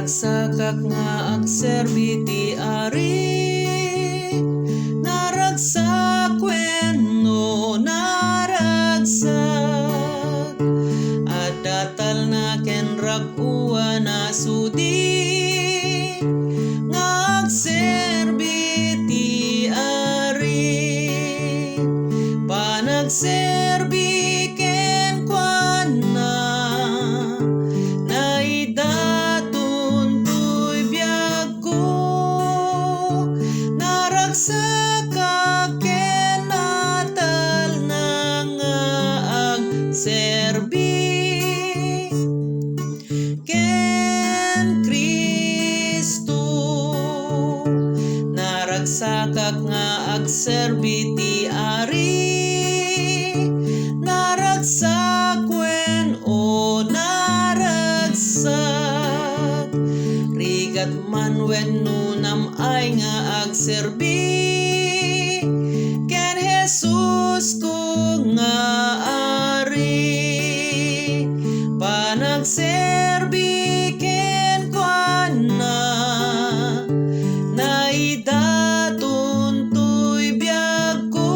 Naragsakak nga agserbi ti Ari, naragsak wenno naragsak, at datal na ken rag-uwa na sudi, nga agserbi ti Ari, panagserbi ken kuana, naidatun tuy biag ko, naragsaka ken natal na nga agserbi ken Kristo, naragsakak nga agserbi ti Ari, naragsak wenno naragsak, rigat man wenno namay nga agserbi ken Jesus ko nga Ari, panagserbi ken kuana, naidatun tuy biag ko,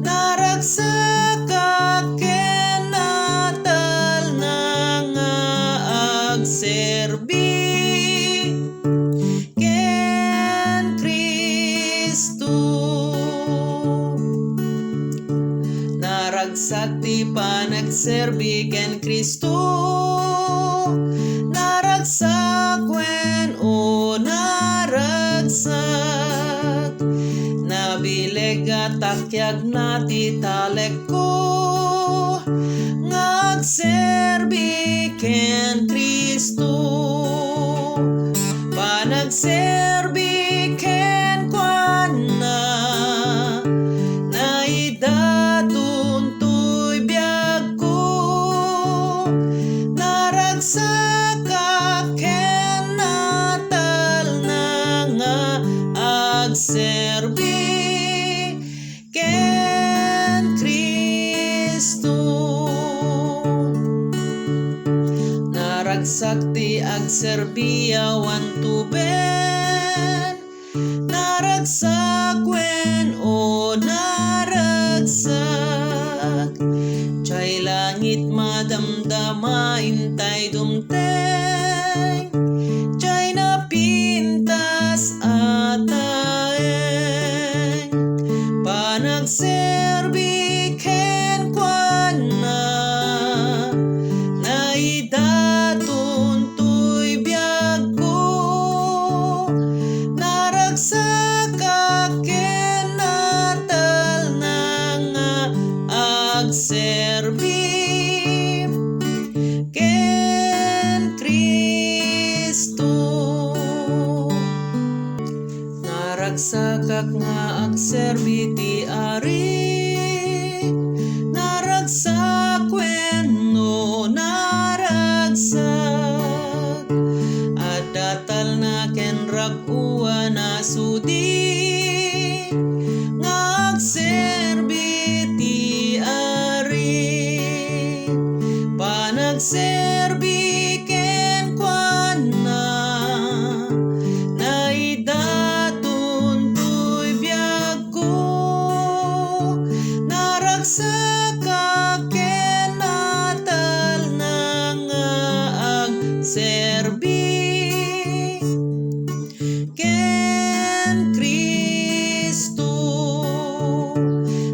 naragsaka ken natal na nga agserbi ken Kristo, naragsak ti panagserbi ken Kristo, naragsak wenno naragsak, nabileg at takyag na ti talek ko, ngagserbi ken Kristo, panagserbi ken kuana, naidatun tuy biag ko, naragsaka ken natal na nga agserbi ken Kristo, naragsak ti agserbi awan tuben, naragsak wenno naragsak, jay langit madamdama intay dumteng, jay napintas ataeng, panagserbi ken kuana, naidatun tuy biag ko, naragsaka ken natal na nga agserbi ken Kristo, naragsakak nga agserbi ti Ari, naragsak wenno naragsak, at datal na ken rag-uwa na sudi, nga agserbi ti Ari, panagserbi ken kuana, naidatun tuy biag ko, naragsaka ken natal na nga agserbi ken Kristo,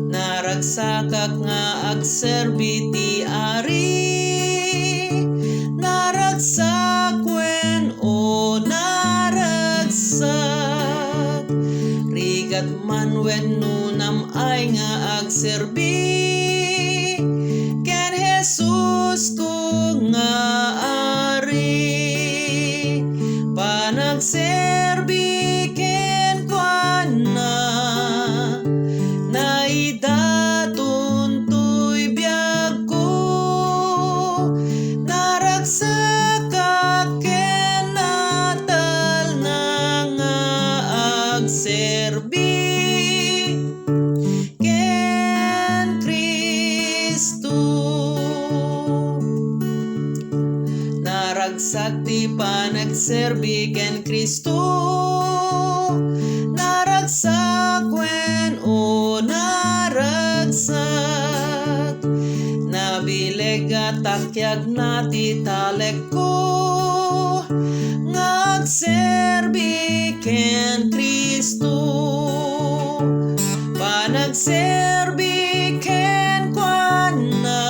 naragsakak nga agserbi ti Ari, naragsak wenno naragsak, rigat man wenno namay nga agserbi ken Jesus ko nga Ari, panagserbi ken kuana, naidatun tuy biag ko, naragsaka ken natal na nga agserbi ken Kristo. agserbi ken Kristo. Naragsak wen o naragsak, nabileg at takyag na titalek ko, ngagserbi ken Kristo. Panagserbi ken kuana,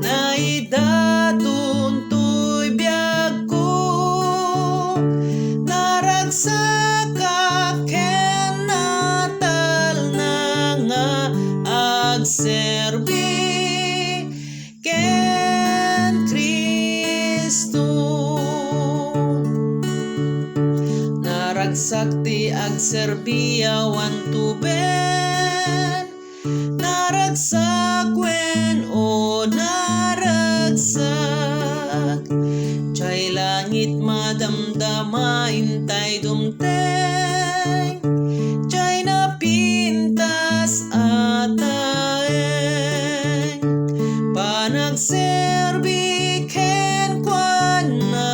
naidatun to'y biyag ko, naragsak ken natal na nga agserbi ken Kristo. Naragsak ti agserbiya wan tuben, naragsak wen o naragsak, chay langit madamdama intay dumteng, chay napintas ataeng, panagserbi ken kuana,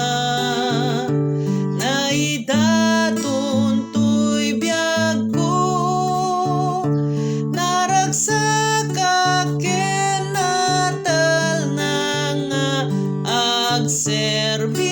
naidatun to'y biyag ko, naragsak ken natal na nga agserbi